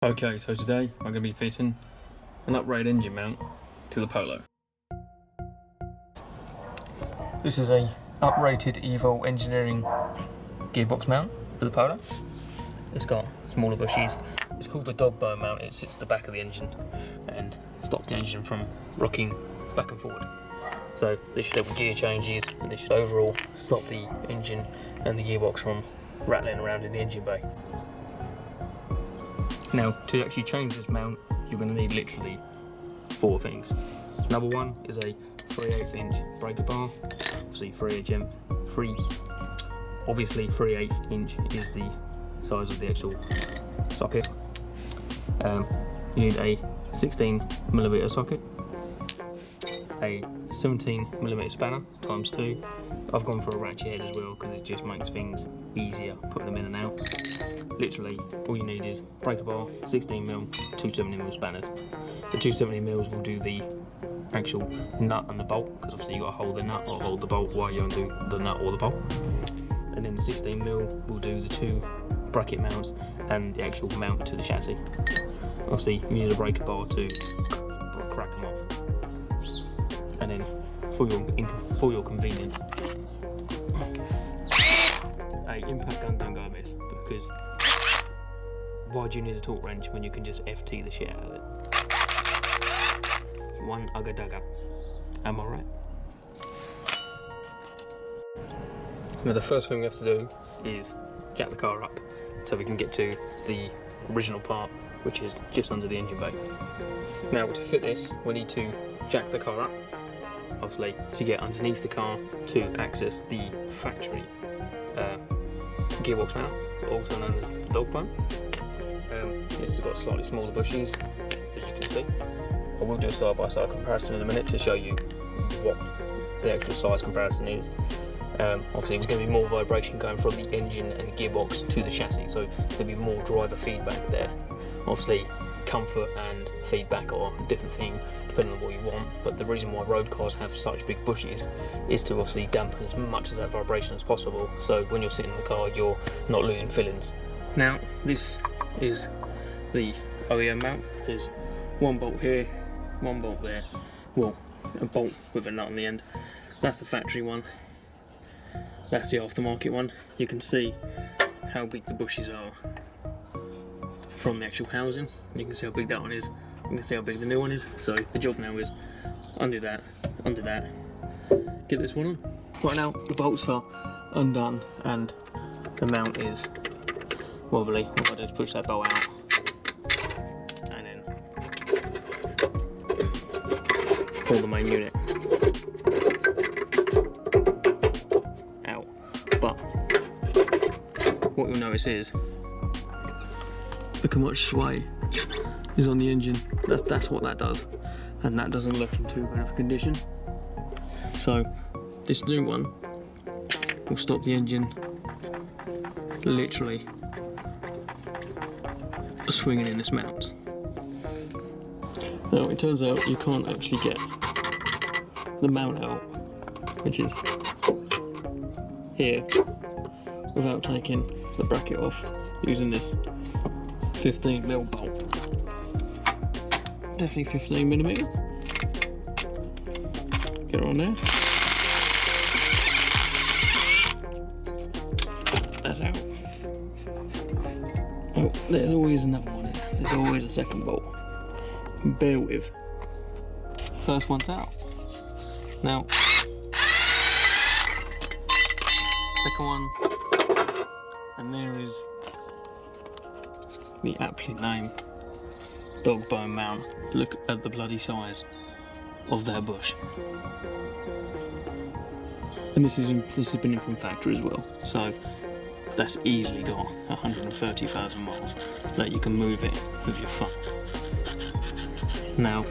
Okay, so today I'm going to be fitting an uprated engine mount to the Polo. This is a uprated Engineering gearbox mount for the Polo. It's got smaller bushes. It's called the DogBoneMount. It sits at the back of the engine and stops the engine from rocking back and forward. So this should help with gear changes, and this should overall stop the engine and the gearbox from rattling around in the engine bay. Now, to actually change this mount, you're going to need literally 4 things. Number 1 is a 3/8 inch breaker bar. Obviously 3/8 inch is the size of the actual socket. You need a 16mm socket, a 17mm spanner times 2. I've gone for a ratchet head as well because it just makes things easier putting them in and out. Literally all you need is breaker bar, 16mm, 2 17mm spanners. The 2 17mm will do the actual nut and the bolt, because obviously you got to hold the nut or hold the bolt while you undo the nut or the bolt. And then the 16mm will do the 2 bracket mounts and the actual mount to the chassis. Obviously you need a breaker bar to crack them off. And then for your convenience, a impact gun don't go amiss, because why do you need a torque wrench when you can just FT the shit out of it? One ugga dugga. Am I right? Now the first thing we have to do is jack the car up so we can get to the original part, which is just under the engine bay. Now to fit this, we need to jack the car up, obviously, to get underneath the car to access the factory gearbox mount, also known as the DogBone. It's got slightly smaller bushes, as you can see. I will do a side-by-side comparison in a minute to show you what the actual size comparison is. Obviously there's going to be more vibration going from the engine and gearbox to the chassis, so there'll be more driver feedback there. Obviously comfort and feedback are a different thing depending on what you want, but the reason why road cars have such big bushes is to obviously dampen as much of that vibration as possible, so when you're sitting in the car you're not losing fillings. Now this is the OEM mount. There's 1 bolt here, 1 bolt there, well, a bolt with a nut on the end. That's the factory one, that's the aftermarket one. You can see how big the bushes are from the actual housing. You can see how big that one is, you can see how big the new one is. So the job now is undo that, get this one on. Right now the bolts are undone and the mount is wobbly. What I do is push that bolt out and then pull the main unit out. But what you'll notice is, look how much sway is on the engine. That's what that does, and that doesn't look in too bad of a condition. So this new one will stop the engine literally swinging in this mount. Now it turns out you can't actually get the mount out, which is here, without taking the bracket off using this 15mm bolt. Definitely 15mm. Get her on there. That's out. Oh, there's always another one in there. There's always a second bolt. Bear with. First one's out. Now, second one, and there is the aptly named DogBoneMount. Look at the bloody size of that bush. And this has been in from factory as well, so that's easily got 130,000 miles that you can move it with your thumb. Now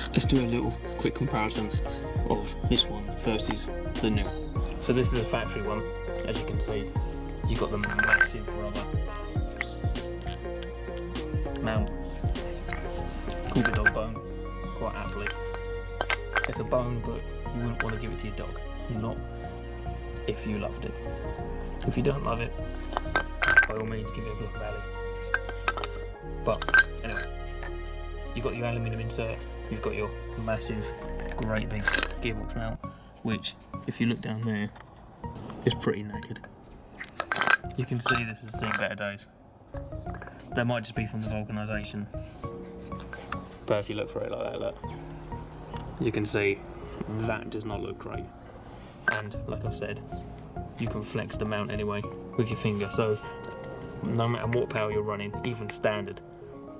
let's do a little quick comparison of this one versus the new. So this is a factory one. As you can see, you've got the massive rubber mount called the DogBone, quite aptly. It's a bone, but you wouldn't want to give it to your dog, not if you loved it. If you don't love it, by all means give it a Black Valley. But anyway, you've got your aluminium insert, you've got your massive, great big gearbox mount, which, if you look down there, is pretty naked. You can see this has seen better days. That might just be from the vulcanisation, but if you look for it like that, look, you can see that does not look great. And like I've said, you can flex the mount anyway with your finger, so no matter what power you're running, even standard,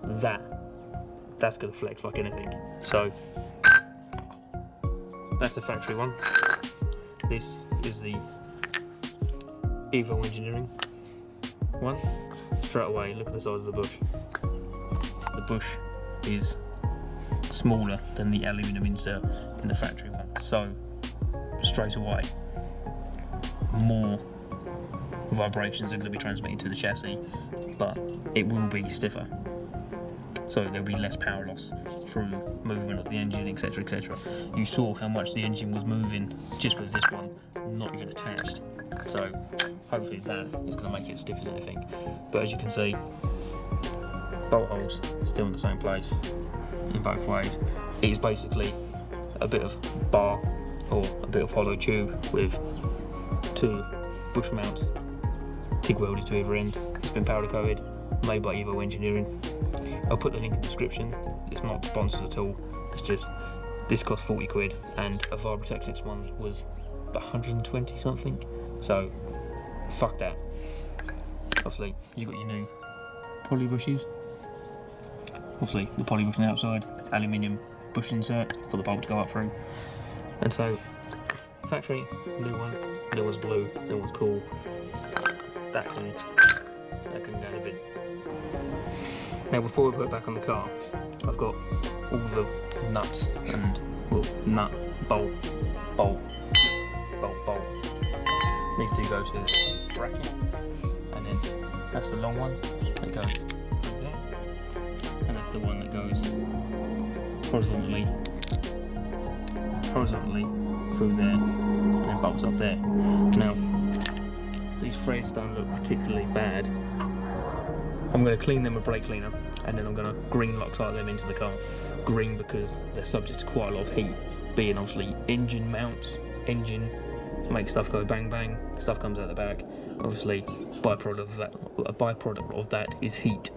that's going to flex like anything. So that's the factory one. This is the Evo Engineering one. Straight away, look at the size of the bush. The bush is smaller than the aluminium insert in the factory one, so straight away more vibrations are going to be transmitted to the chassis, but it will be stiffer, so there'll be less power loss through movement of the engine, etc, etc. You saw how much the engine was moving just with this one, not even attached, so hopefully that is going to make it stiff as anything. But as you can see, bolt holes still in the same place in both ways. It is basically a bit of bar or a bit of hollow tube with two bush mounts TIG welded to either end. It's been powder coated, made by Evo Engineering. I'll put the link in the description. It's not sponsored at all, it's just this cost 40 quid and a Vibratech 6 one was 120 something, so fuck that. Obviously you got your new poly bushes, obviously the poly bush on the outside, aluminium bush insert for the bolt to go up through, and so factory, new one's blue, new one's cool, that can go in a bin. Now before we put it back on the car, I've got all the nuts and, well, nut, bolt. These two go to the bracket, and then that's the long one that goes through there, and that's the one that goes horizontally through there, and then bolts up there. Now, these threads don't look particularly bad. I'm going to clean them with brake cleaner, and then I'm going to green Loctite them into the car. Green because they're subject to quite a lot of heat, being obviously engine mounts. Engine makes stuff go bang bang, stuff comes out the back. Obviously, a byproduct of that is heat.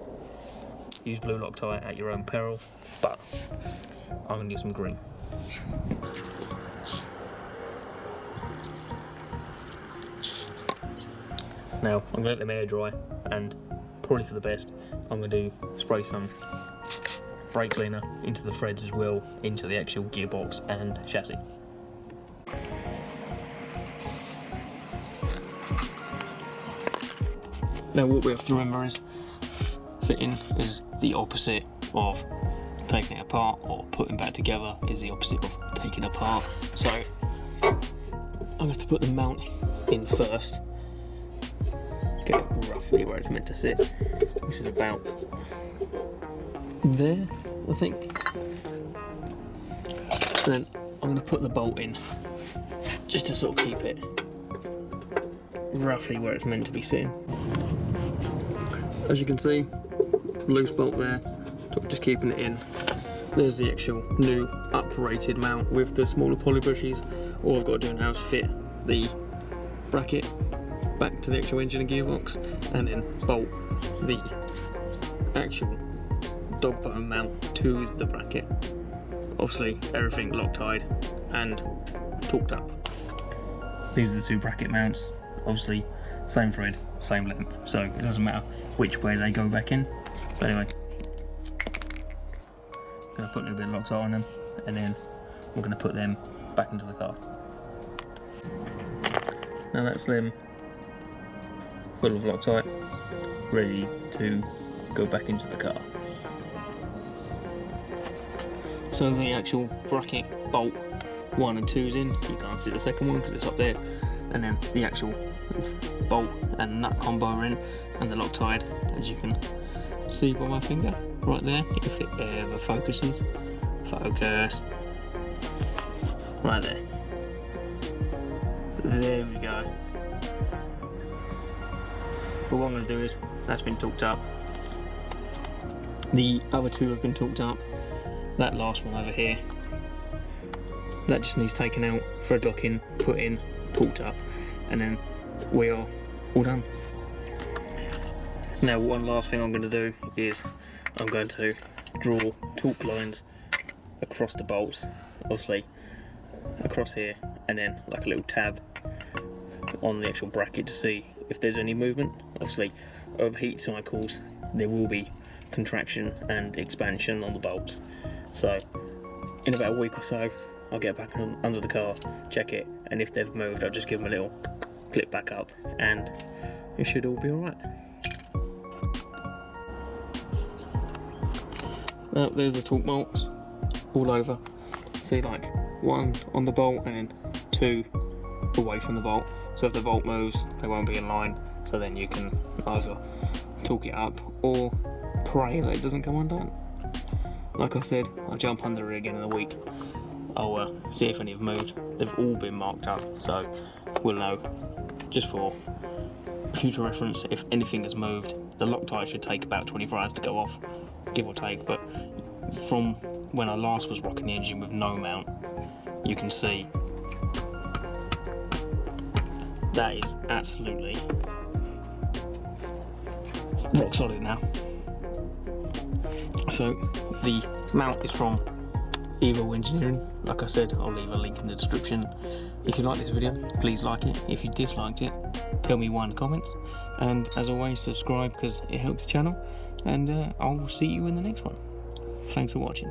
Use blue Loctite at your own peril, but I'm going to do some green. Now, I'm going to let them air dry, and probably for the best, I'm going to spray some brake cleaner into the threads as well, into the actual gearbox and chassis. Now what we have to remember is, fitting is the opposite of taking it apart, or putting back together is the opposite of taking apart. So I'm going to have to put the mount in first, get it roughly where it's meant to sit, which is about there, I think. And then I'm going to put the bolt in, just to sort of keep it roughly where it's meant to be sitting. As you can see, loose bolt there, just keeping it in. There's the actual new uprated mount with the smaller poly bushes. All I've got to do now is fit the bracket back to the actual engine and gearbox, and then bolt the actual DogBoneMount to the bracket. Obviously everything Loctite and torqued up. These are the two bracket mounts, obviously same thread, same length, so it doesn't matter which way they go back in. But anyway, I'm going to put a little bit of Loctite on them, and then we're going to put them back into the car. Now that's them full of Loctite, ready to go back into the car. So the actual bracket bolt 1 and 2 is in. You can't see the second one because it's up there, and then the actual bolt and nut combo are in, and the Loctite, as you can see by my finger right there, if it ever focuses. Focus. Right there. There we go. But what I'm going to do is, that's been torqued up, The other two have been torqued up. That last one over here, that just needs taken out, thread locking, put in, torqued up, and then we are all done. Now one last thing I'm going to do is I'm going to draw torque lines across the bolts, obviously across here, and then like a little tab on the actual bracket to see if there's any movement. Obviously over heat cycles there will be contraction and expansion on the bolts, so in about a week or so I'll get back under the car, check it, and if they've moved I'll just give them a little clip back up and it should all be alright. Now there's the torque marks all over. See, like one on the bolt and then two away from the bolt. So if the bolt moves, they won't be in line. So then you can either torque it up or pray that it doesn't come undone. Like I said, I'll jump under it again in a week. I'll see if any have moved. They've all been marked up, so we'll know. Just for future reference, if anything has moved, the Loctite should take about 24 hours to go off, give or take, but from when I last was rocking the engine with no mount, you can see that is absolutely rock solid now. So the mount is from DogBoneMount. Like I said, I'll leave a link in the description. If you like this video, please like it. If you disliked it, tell me why in the comments. And as always, subscribe because it helps the channel. And I will see you in the next one. Thanks for watching.